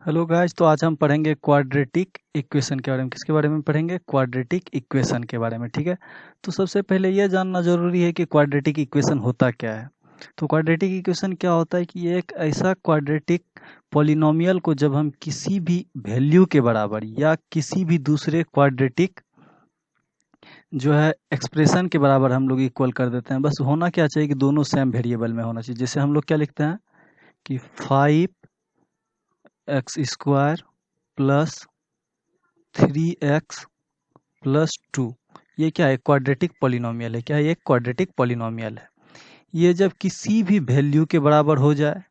Hello guys, तो आज हम पढ़ेंगे क्वाड्रेटिक इक्वेशन के बारे में। किसके बारे में पढ़ेंगे? क्वाड्रेटिक इक्वेशन के बारे में। ठीक है, तो सबसे पहले यह जानना जरूरी है कि क्वाड्रेटिक इक्वेशन होता क्या है। तो क्वाड्रेटिक इक्वेशन क्या होता है कि ये एक ऐसा क्वाड्रेटिक पॉलिनोमियल को जब हम किसी भी वैल्यू के बराबर या किसी भी दूसरे क्वाड्रेटिक जो है एक्सप्रेशन के बराबर हम लोग इक्वल कर देते हैं। बस होना क्या चाहिए कि दोनों सेम वेरिएबल में होना चाहिए। जैसे हम लोग क्या लिखते हैं कि 5x² प्लस 3x प्लस 2, ये क्या है? क्वाड्रेटिक पॉलिनोमियल है। क्या है? ये क्वाड्रेटिक पॉलिनोमियल है। ये जब किसी भी वैल्यू के बराबर हो जाए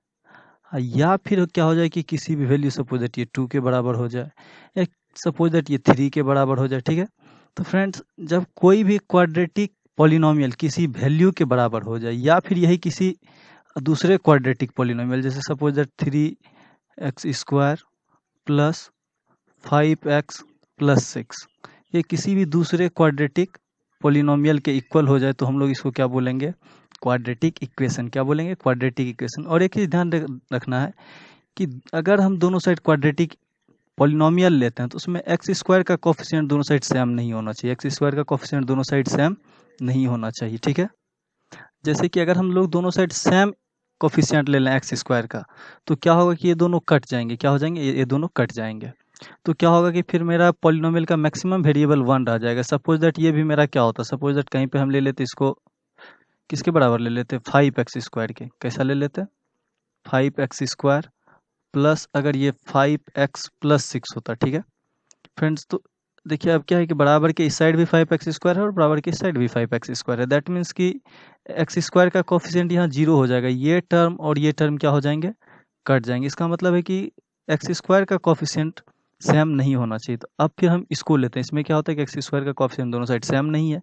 या फिर क्या हो जाए कि किसी भी वैल्यू, सपोज दैट ये 2 के बराबर हो जाए या सपोज दैट ये 3 के बराबर हो जाए। ठीक है, तो फ्रेंड्स जब कोई भी क्वाड्रेटिक पॉलिनोमियल किसी वैल्यू के बराबर हो जाए या फिर यही किसी दूसरे क्वाड्रेटिक पॉलिनोमियल, जैसे suppose that 3x² plus 5x plus 6, ये किसी भी दूसरे क्वाड्रेटिक पोलिनोमियल के इक्वल हो जाए तो हम लोग इसको क्या बोलेंगे? Quadratic equation. क्या बोलेंगे? Quadratic equation. और एक चीज ध्यान रखना है कि अगर हम दोनों साइड क्वाड्रेटिक पोलिनोमियल लेते हैं तो उसमें x² का कोफिशिएंट दोनों साइड सेम नहीं होना चाहिए। x² का कोफिशिएंट दोनों साइड सेम नहीं होना चाहिए। ठीक है, जैसे कि अगर हम लोग दोनों साइड सेम कोफिशिएंट ले लें x² का, तो क्या होगा कि ये दोनों कट जाएंगे। क्या हो जाएंगे? ये दोनों कट जाएंगे। तो क्या होगा कि फिर मेरा पॉलिनोमियल का मैक्सिमम वेरिएबल 1 रह जाएगा। सपोज दैट ये भी मेरा क्या होता है, सपोज दैट कहीं पे हम ले लेते इसको किसके बराबर ले लेते? 5x² के। कैसा ले लेते? 5x² प्लस, अगर ये 5x प्लस 6 होता। ठीक है फ्रेंड्स, तो देखिए अब क्या है कि बराबर के इस साइड भी 5x² है और बराबर के इस साइड भी 5x² है। दैट मीन्स कि x² का कोफिशिएंट यहाँ 0 हो जाएगा। ये टर्म और ये टर्म क्या हो जाएंगे? कट जाएंगे। इसका मतलब है कि x² का कोफिशिएंट सेम नहीं होना चाहिए। तो अब फिर हम इसको लेते हैं। इसमें क्या होता है कि x² का कोफिशिएंट दोनों साइड सेम नहीं है,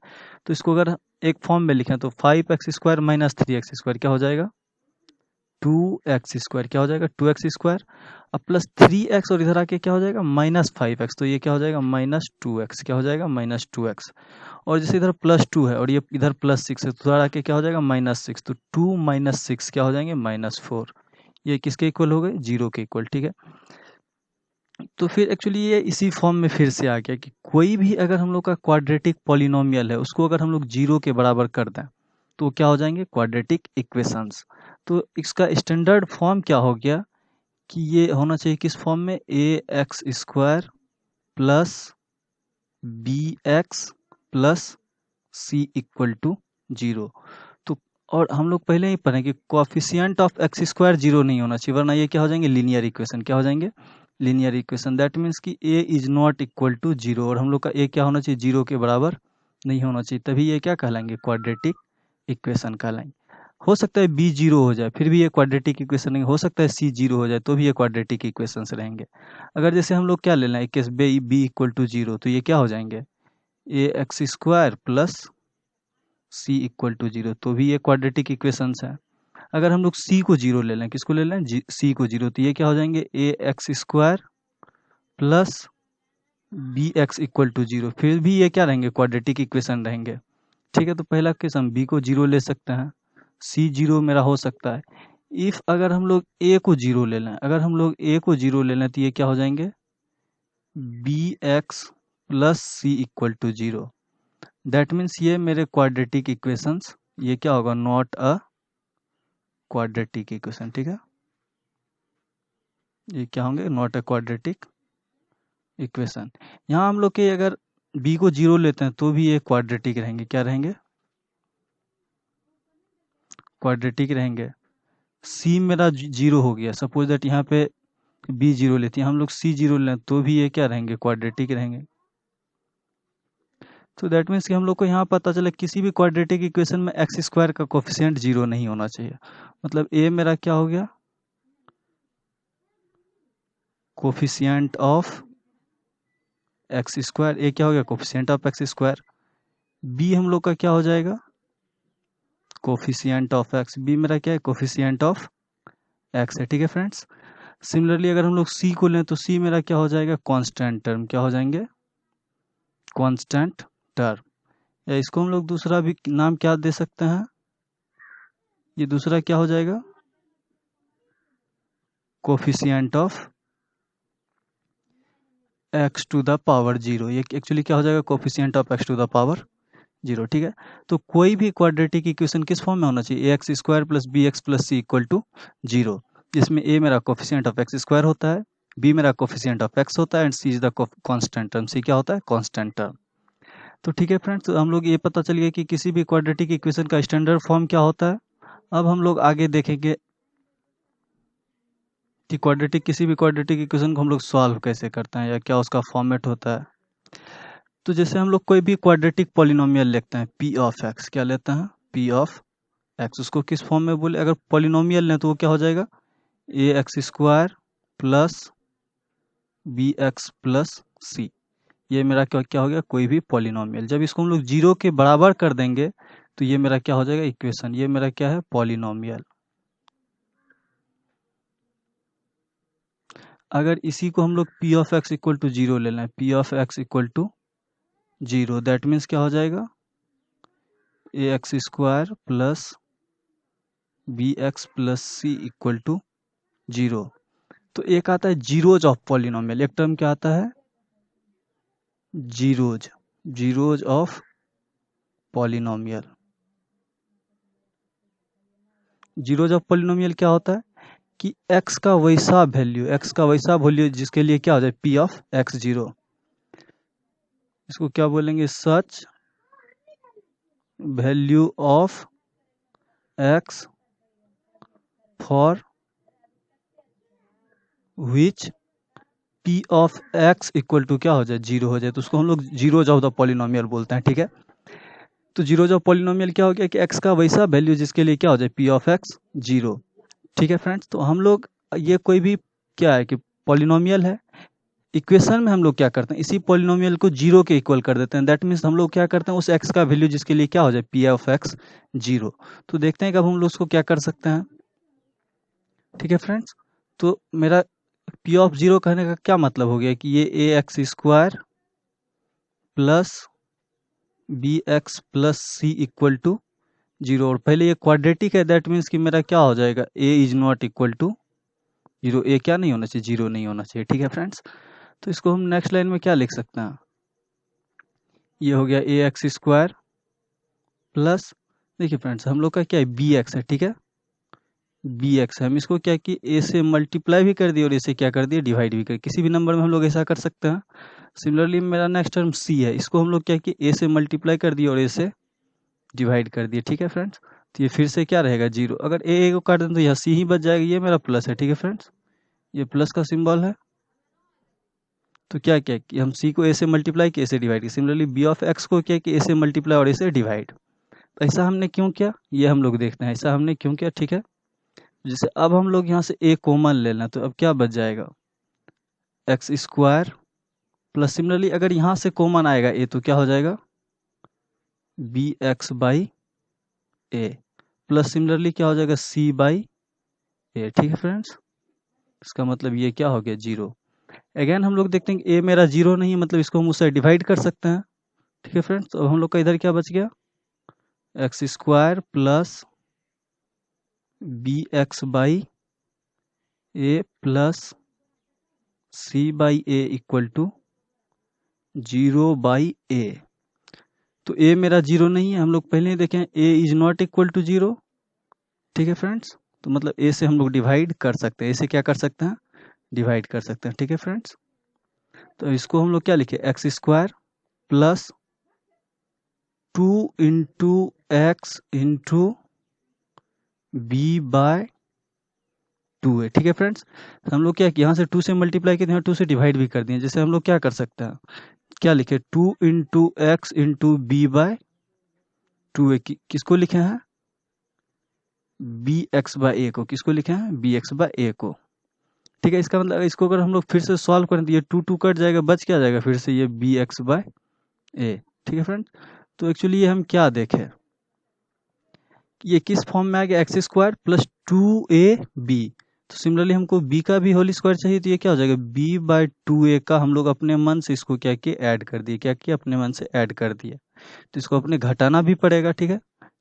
तो इसको अगर एक फॉर्म में लिखें तो 5x² माइनस 3x² क्या हो जाएगा? 2x²। क्या हो जाएगा? 2x²। अब प्लस 3x और इधर आके क्या हो जाएगा? Minus 5x। तो ये क्या हो जाएगा? -2x। क्या हो जाएगा? -2x। और जैसे इधर +2 है और ये इधर +6 है तो उधर आके क्या हो जाएगा? -6। तो 2 माइनस 6 क्या हो जाएंगे? -4। ये किसके इक्वल हो गए? 0 के इक्वल। ठीक है, तो फिर एक्चुअली ये इसी फॉर्म में फिर से आ गया कि कोई भी अगर हम लोग का क्वाड्रेटिक पॉलिनोमियल है उसको अगर हम लोग 0 के बराबर कर दें तो क्या हो जाएंगे? Quadratic equations. तो इसका स्टैंडर्ड फॉर्म क्या हो गया कि ये होना चाहिए किस फॉर्म में? ax² plus bx plus c equal to 0। तो और हम लोग पहले ही पढ़े कि कोफिशिएंट ऑफ x² 0 नहीं होना चाहिए, वरना ये क्या हो जाएंगे? Linear equation. क्या हो जाएंगे? Linear equation. दैट मीन्स कि a is not equal to 0 और हम लोग का a क्या होना चाहिए? 0 के बराबर नहीं होना चाहिए, तभी ये क्या कहलाएंगे? क्वाड्रेटिक इक्वेशन कहलाएंगे। हो सकता है b 0 हो जाए फिर भी ये क्वाड्रेटिक इक्वेशन नहीं। हो सकता है c 0 हो जाए तो भी ये क्वाड्रेटिक इक्वेशंस रहेंगे। अगर जैसे हम लोग क्या ले लें केस b इक्वल टू 0, तो ये क्या हो जाएंगे? ax² plus c equal to 0, तो भी ये क्वाड्रेटिक इक्वेशंस है। अगर हम लोग c को 0 ले लें, किसको ले लें? c को 0, तो ये क्या हो जाएंगे? ax² plus bx equal to 0, फिर भी ये क्या रहेंगे? क्वाड्रेटिक इक्वेशन रहेंगे। ठीक है, तो पहला केस हम b को 0 ले सकते हैं, c 0 मेरा हो सकता है। इफ अगर हम लोग a को 0 ले लें, अगर हम लोग a को 0 ले लें तो ये क्या हो जाएंगे? bx plus c equal to 0। That means ये मेरे क्वाड्रेटिक इक्वेशंस, ये क्या होगा? Not a quadratic equation. ठीक है, ये क्या होंगे? Not a quadratic equation. यहाँ हम लोग के अगर b को 0 लेते हैं तो भी ये क्वाड्रेटिक रहेंगे। क्या रहेंगे? क्वाड्रेटिक रहेंगे। c मेरा 0 हो गया, सपोज दैट यहाँ पे b 0 लेते हैं, हम लोग c 0 लें तो भी ये क्या रहेंगे? क्वाड्रेटिक रहेंगे। तो दैट मीन्स कि हम लोग को यहाँ पता चला किसी भी क्वाड्रेटिक इक्वेशन में x² का कोफिशिएंट 0 नहीं होना चाहिए। मतलब a मेरा क्या हो गया? Coefficient of x²। a क्या हो गया? Coefficient of x²। b हम लोग का क्या हो जाएगा? Coefficient of x। b मेरा क्या है? कोफिशिएंट ऑफ x है। ठीक है फ्रेंड्स, सिमिलरली अगर हम लोग c को लें तो c मेरा क्या हो जाएगा? Constant term. क्या हो जाएंगे? Constant term. या इसको हम लोग दूसरा भी नाम क्या दे सकते हैं? ये दूसरा क्या हो जाएगा? Coefficient of x to the power zero, ये एक्चुअली क्या हो जाएगा, coefficient of x to the power zero. ठीक है, तो कोई भी क्वाड्रेटिक इक्वेशन किस फॉर्म में होना चाहिए, a x square plus b x plus c equal to zero, जिसमें ए मेरा कोफिशिएंट ऑफ एक्स स्क्वायर होता है, बी मेरा कोफिशिएंट ऑफ एक्स होता है and c is the constant term, c क्या होता है, कांस्टेंट टर्म। तो ठीक है फ्रेंड्स, तो हम लोग ये पता चल गया कि किसी भी क्वाड्रेटिक इक्वेशन का स्टैंडर्ड फॉर्म क्या होता है। अब हम लोग आगे देखेंगे कि किसी भी क्वाड्रेटिक इक्वेशन को हम लोग सॉल्व कैसे करते हैं या क्या उसका फॉर्मेट होता है। तो जैसे हम लोग कोई भी क्वाड्रेटिक पॉलिनोमियल लिखते हैं, पी ऑफ एक्स, क्या लेते हैं, पी ऑफ एक्स, उसको किस फॉर्म में बोले, अगर पॉलिनोमियल लें तो वो क्या हो जाएगा, a x square plus b x plus c, ये मेरा क्या क्या हो गया, कोई भी पॉलिनोमियल। जब इसको हम लोग जीरो के बराबर कर देंगे तो ये मेरा क्या हो जाएगा, इक्वेशन, ये मेरा क्या है, पॉलिनोमियल। अगर इसी को हम लोग p of x equal to zero ले लें, p of x equal to zero, that means क्या हो जाएगा, a x square plus b x plus c equal to zero. तो एक आता है जीरोज ऑफ पॉलिनोमियल, एक टर्म क्या आता है, zeros, zeros of polynomial. Zeros of polynomial क्या होता है कि x का वैसा वैल्यू जिसके लिए क्या हो जाए, p ऑफ x जीरो, इसको क्या बोलेंगे, such value of x for which p of x equal to क्या हो जाए, जीरो हो जाए, तो उसको हम लोग जीरोज ऑफ द पॉलिनोमियल बोलते हैं। ठीक है, तो जीरोज ऑफ पॉलिनोमियल क्या हो गया कि x का वैसा वैल्यू जिसके लिए क्या हो जाए, p ऑफ x जीरो। ठीक है फ्रेंड्स, तो हम लोग ये कोई भी क्या है कि पॉलिनोमियल है, इक्वेशन में हम लोग क्या करते हैं, इसी पॉलिनोमियल को जीरो के इक्वल कर देते हैं, दैट मीन्स हम लोग क्या करते हैं, उस x का वैल्यू जिसके लिए क्या हो जाए, p ऑफ x जीरो। तो देखते हैं कि अब हम लोग उसको क्या कर सकते हैं। ठीक है फ्रेंड्स, तो मेरा p ऑफ जीरो कहने का क्या मतलब हो गया कि ये a x square plus b x plus c equal to zero, और पहले ये क्वाड्रेटिक है, दैट मीन्स कि मेरा क्या हो जाएगा, a is not equal to zero, a क्या नहीं होना चाहिए, जीरो नहीं होना चाहिए। ठीक है फ्रेंड्स, तो इसको हम नेक्स्ट लाइन में क्या लिख सकते हैं, ये हो गया ए एक्स स्क्वायर प्लस, देखिए फ्रेंड्स हम लोग का क्या है, बी एक्स है। ठीक है, बी एक्स है, हम इसको क्या कि ए से मल्टीप्लाई भी कर दिए और ए से क्या कर दिए, डिवाइड भी कर, किसी भी नंबर में हम लोग ऐसा कर सकते हैं। सिमिलरली मेरा नेक्स्ट टर्म सी है, इसको हम लोग क्या कि ए से मल्टीप्लाई कर दिए और ए से डिवाइड कर दिए। ठीक है फ्रेंड्स, तो ये फिर से क्या रहेगा, जीरो, अगर ए को काट दें तो यहाँ सी ही बच जाएगा, ये मेरा प्लस है। ठीक है फ्रेंड्स, ये प्लस का सिंबल है, तो क्या क्या कि हम सी को ए से मल्टीप्लाई किया, ए से डिवाइड किया। सिमिलरली बी ऑफ एक्स को क्या कि ए से मल्टीप्लाई और ए से डिवाइड। तो ऐसा हमने क्यों किया, ये हम लोग देखते हैं ऐसा हमने क्यों किया। ठीक है, जैसे अब हम लोग यहाँ से ए कॉमन ले लें तो अब क्या बच जाएगा, एक्स स्क्वायर प्लस, सिमिलरली अगर यहाँ से कॉमन आएगा ए तो क्या हो जाएगा, b x by a plus, similarly क्या हो जाएगा, सी बाई ए। ठीक है फ्रेंड्स, इसका मतलब ये क्या हो गया, जीरो। अगेन हम लोग देखते हैं कि ए मेरा जीरो नहीं है, मतलब इसको हम उससे डिवाइड कर सकते हैं। ठीक है फ्रेंड्स, तो हम लोग का इधर क्या बच गया, x square plus b x by a plus c by a equal to zero by a. तो ए मेरा जीरो नहीं है, हम लोग पहले ही देखें a is not equal to zero. ठीक है फ्रेंड्स, तो मतलब ए से हम लोग डिवाइड कर सकते हैं, ए से क्या कर सकते हैं, डिवाइड कर सकते हैं। ठीक है फ्रेंड्स, तो इसको हम लोग क्या लिखे, x square plus two into x into b by two है। ठीक है फ्रेंड्स, हम लोग क्या यहाँ से टू से मल्टीप्लाई किए, टू से डिवाइड भी कर दिए, जैसे हम लोग क्या कर सकते हैं, क्या लिखे, two into x into b by two है, किसको लिखे हैं, बी एक्स बाय ए को, किसको लिखे हैं, बी एक्स बाय ए को। ठीक है, इसका मतलब इसको अगर हम लोग फिर से सॉल्व करें तो ये टू टू कट जाएगा, बच क्या जाएगा फिर से, ये बी एक्स बाय ए। ठीक है फ्रेंड्स, तो एक्चुअली ये हम क्या देखें, ये किस फॉर्म में आ गया, x square plus two a b. तो सिमिलरली हमको b का भी होल स्क्वायर चाहिए, तो ये क्या हो जाएगा, b बाय टू ए का हम लोग अपने मन से इसको क्या किए, ऐड कर दिए, क्या किया, अपने मन से ऐड कर दिए, तो इसको अपने घटाना भी पड़ेगा। ठीक है,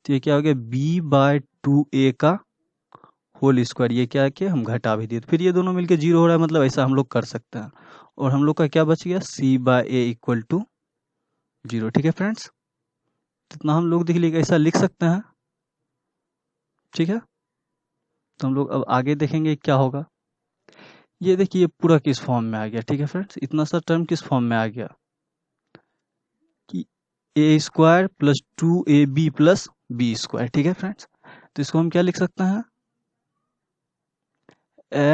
तो ये क्या हो गया, b बाय टू ए का होल स्क्वायर, ये क्या किया हम घटा भी दिए, फिर ये दोनों मिलके 0 हो रहा है, मतलब ऐसा हम लोग कर सकते हैं। और हम लोग का क्या बच गया, c/a इक्वल टू 0। ठीक है फ्रेंड्स, इतना हम लोग देख लीजिए ऐसा लिख सकते हैं। ठीक है, तो हम लोग अब आगे देखेंगे क्या होगा। ये देखिए ये पूरा किस फॉर्म में आ गया। ठीक है फ्रेंड्स, इतना सा टर्म किस फॉर्म में आ गया कि a square plus 2ab plus b square. ठीक है फ्रेंड्स, तो इसको हम क्या लिख सकते हैं,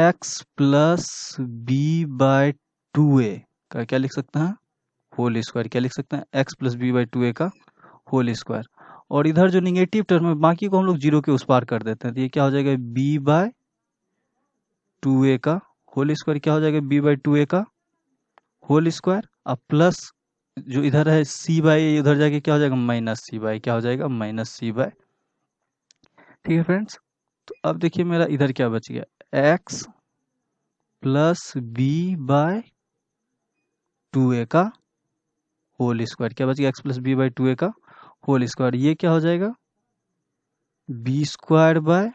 x plus B bye 2a का क्या लिख सकते हैं, होल स्क्वायर। क्या लिख सकते हैं, x plus B by 2a का होल स्क्वायर। और इधर जो निगेटिव टर्म है बाकी को हम लोग 0 के उस पार कर देते हैं, तो ये क्या हो जाएगा, b बाय 2a का होल स्क्वायर। क्या हो जाएगा, b बाई 2a का होल स्क्वायर। अब प्लस जो इधर है c बाई, उधर जाके क्या हो जाएगा, माइनस c बाई, क्या हो जाएगा, माइनस c बाई। ठीक है फ्रेंड्स, तो अब देखिए मेरा इधर क्या बच गया, x plus B bye 2a का होल स्क्वायर। क्या बच गया, x plus B by 2a का होल स्क्वायर। ये क्या हो जाएगा, b square by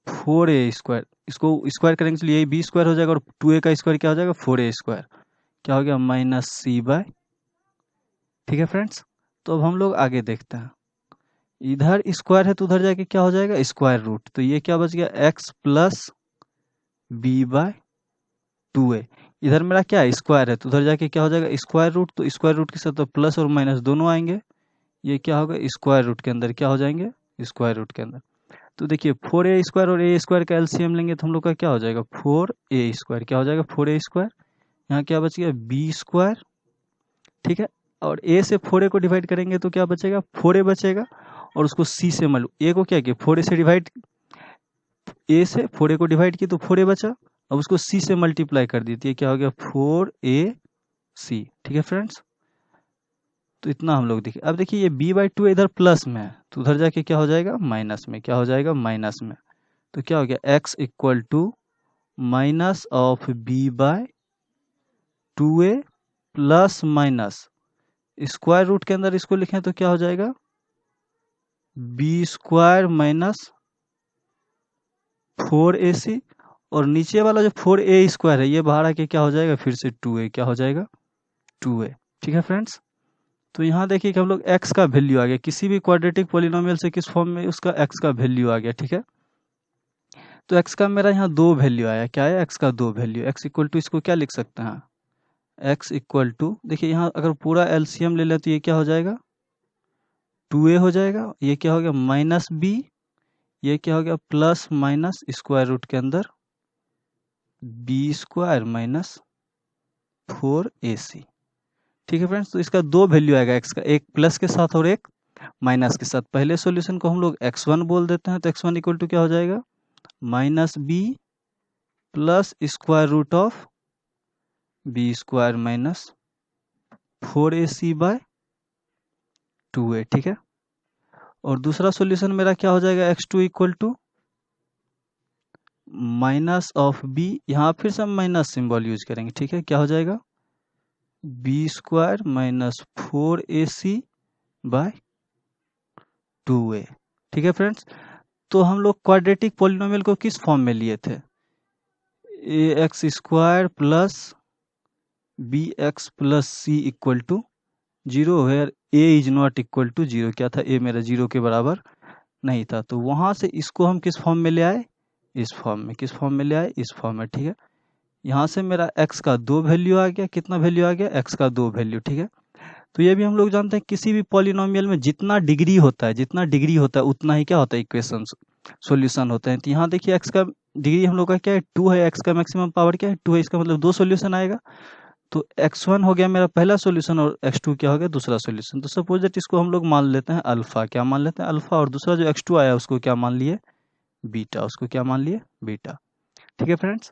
4a square. इसको स्क्वायर करेंगे चलिए यही बी स्क्वायर हो जाएगा, और 2a का स्क्वायर क्या हो जाएगा, 4a स्क्वायर। क्या हो गया, माइनस c बाय। ठीक है फ्रेंड्स, तो अब हम लोग आगे देखते हैं। इधर स्क्वायर है तो उधर जाके क्या हो जाएगा, स्क्वायर रूट। तो ये क्या बच गया, x plus B bye 2a। इधर मेरा क्या है, स्क्वायर है, तो उधर जाके क्या हो जाएगा, स्क्वायर रूट। तो स्क्वायर रूट के साथ तो प्लस और माइनस दोनों आएंगे। ये क्या होगा, स्क्वायर रूट के अंदर क्या हो जाएंगे, स्क्वायर रूट के अंदर। तो देखिए 4a स्क्वायर और a स्क्वायर का एलसीएम लेंगे तो हम लोग का क्या हो जाएगा, 4a स्क्वायर। क्या हो जाएगा, 4a स्क्वायर। यहाँ क्या बच गया, b स्क्वायर। ठीक है, और a से 4a को डिवाइड करेंगे तो क्या बचेगा, 4a बचेगा। और उसको c से a को क्या किया, 4a से डिवाइड, a से 4a को डिवाइड किया तो 4a बचा। अब उसको c से मल्टीप्लाई कर दी, क्या हो गया, 4ac। ठीक है फ्रेंड्स, तो इतना हम लोग देखिए। अब देखिए ये b बाई 2 इधर प्लस में है, तो उधर जाके क्या हो जाएगा, माइनस में। क्या हो जाएगा, माइनस में। तो क्या हो गया, x equal to minus of b by 2a plus minus square root के अंदर इसको लिखें तो क्या हो जाएगा, b स्क्वायर माइनस 4ac। और नीचे वाला जो 4a स्क्वायर है ये बाहर आके क्या हो जाएगा, फिर से 2a। क्या हो जाएगा, 2a। ठीक है फ्रेंड्स, तो यहाँ देखिए कि हम लोग x का वैल्यू आ गया, किसी भी क्वाड्रेटिक पॉलिनोमियल से किस फॉर्म में उसका x का वैल्यू आ गया। ठीक है, तो x का मेरा यहाँ 2 वैल्यू आया। क्या है, x का 2 वैल्यू। x इक्वल टू इसको क्या लिख सकते हैं, x इक्वल टू, देखिए यहाँ अगर पूरा एलसीएम ले लें तो ये क्या हो जाएगा, 2a हो जाएगा। ये क्या हो गया, माइनस b। ये क्या हो गया, प्लस माइनस स्क्वायर रूट के अंदर b स्क्वायर माइनस 4ac। ठीक है फ्रेंड्स, तो इसका 2 वैल्यू आएगा x का, एक प्लस के साथ और एक माइनस के साथ। पहले सॉल्यूशन को हम लोग x1 बोल देते हैं, तो x1 इक्वल टू क्या हो जाएगा, minus b plus square root of b square minus 4ac by 2a। ठीक है, और दूसरा सॉल्यूशन मेरा क्या हो जाएगा, x2 equal to minus of b, यहाँ फिर से हम माइनस सिंबल यूज करेंगे। ठीक है, क्या हो जाएगा, b square minus 4ac by 2a। ठीक है फ्रेंड्स, तो हम लोग क्वाड्रेटिक पॉलिनोमियल को किस फॉर्म में लिए थे, ax square plus bx plus c equal to 0, where a is not equal to 0। क्या था, a मेरा 0 के बराबर नहीं था। तो वहां से इसको हम किस फॉर्म में ले आए, इस फॉर्म में। किस फॉर्म में ले आए, इस फॉर्म में। ठीक है, यहाँ से मेरा x का 2 वैल्यू आ गया। कितना वैल्यू आ गया, x का 2 वैल्यू। ठीक है, तो ये भी हम लोग जानते हैं किसी भी पॉलिनोमियल में जितना डिग्री होता है उतना ही क्या होता है, इक्वेशन सॉल्यूशन होते हैं। तो यहाँ देखिए x का डिग्री हम लोग का क्या है, 2 है। x का मैक्सिमम पावर क्या है, 2 है। इसका मतलब 2 सॉल्यूशन आएगा। तो x1 हो गया मेरा पहला सॉल्यूशन और x2 क्या हो गया, दूसरा सॉल्यूशन। तो सपोज दैट इसको हम लोग मान लेते हैं अल्फा। क्या मान लेते हैं, अल्फा। और दूसरा जो x2 आया उसको क्या मान लिए, बीटा। उसको क्या मान लिए, बीटा। ठीक है फ्रेंड्स,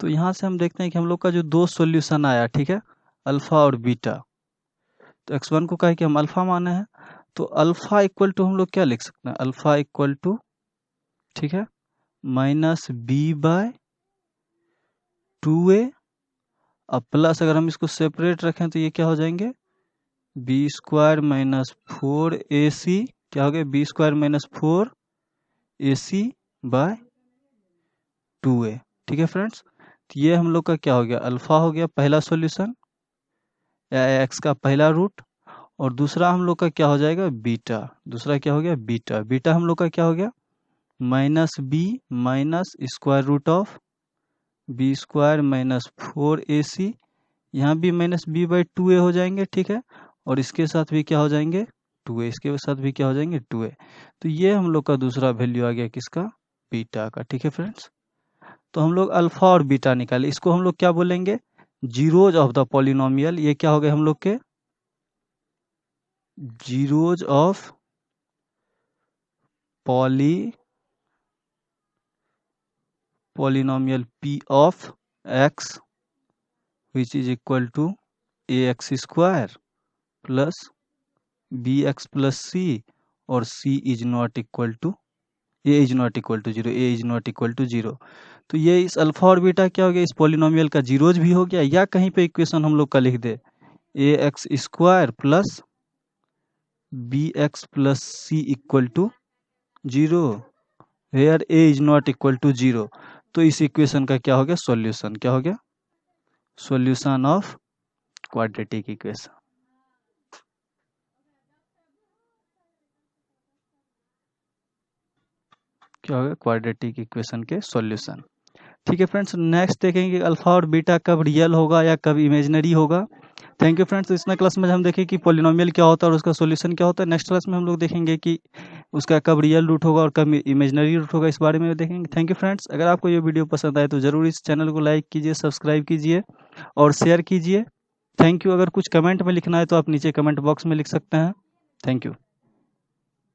तो यहाँ से हम देखते हैं कि हम लोग का जो 2 सॉल्यूशन आया, ठीक है, अल्फा और बीटा। तो x1 को कहे कि हम अल्फा माने हैं, तो अल्फा इक्वल टू हम लोग क्या लिख सकते हैं, अल्फा इक्वल टू, ठीक है, माइनस बी बाय 2a। अब प्लस अगर हम इसको सेपरेट रखें तो ये क्या हो जाएंगे, बी स्क्वायर माइनस 4ac। क्या हो गया, b square minus 4 AC by 2A। ठीक है फ्रेंड्स, तो ये हम लोग का क्या हो गया, अल्फा हो गया पहला सॉल्यूशन या एक्स का पहला रूट, और दूसरा हम लोग का क्या हो जाएगा बीटा। दूसरा क्या हो गया बीटा। बीटा हम लोग का क्या हो गया -b minus square root of b square minus 4ac। यहाँ भी -b/2a हो जाएंगे। ठीक है, और इसके साथ भी क्या हो जाएंगे 2a, इसके साथ भी क्या हो जाएंगे 2a। तो ये हम लोग का दूसरा वैल्यू आ गया किसका, बीटा का। ठीक है फ्रेंड्स, तो हम लोग अल्फा और बीटा निकाले, इसको हम लोग क्या बोलेंगे, जीरोज ऑफ द पॉलिनोमियल। ये क्या हो गए हम लोग के zeros of polynomial p of x which is equal to ax square plus bx plus c, और c is not equal to a is not equal to 0, a is not equal to 0। तो ये इस alpha और beta क्या हो गया, इस polynomial का जीरोज भी हो गया, या कहीं पे इक्वेशन हम लोग का लिख दे ax square plus bx plus c equal to 0 where a is not equal to 0। तो इस इक्वेशन का क्या हो गया सॉल्यूशन, क्या हो गया सॉल्यूशन ऑफ क्वाड्रेटिक इक्वेशन। क्या होगा क्वाड्रेटिक इक्वेशन के सॉल्यूशन। ठीक है फ्रेंड्स, नेक्स्ट देखेंगे अल्फा और बीटा कब रियल होगा या कब इमेजिनरी होगा। थैंक यू फ्रेंड्स, इस क्लास में हम देखें कि पॉलिनोमियल क्या होता है और उसका सॉल्यूशन क्या होता है। नेक्स्ट क्लास में हम लोग देखेंगे कि उसका कब रियल रूट होगा और कब इमेजिनरी रूट होगा, इस बारे में देखेंगे। थैंक यू फ्रेंड्स, अगर आपको ये वीडियो पसंद आए तो जरूर इस चैनल को लाइक कीजिए, सब्सक्राइब कीजिए और शेयर कीजिए। Thank you. अगर कुछ कमेंट में लिखना है तो आप नीचे कमेंट बॉक्स में लिख सकते हैं। Thank you.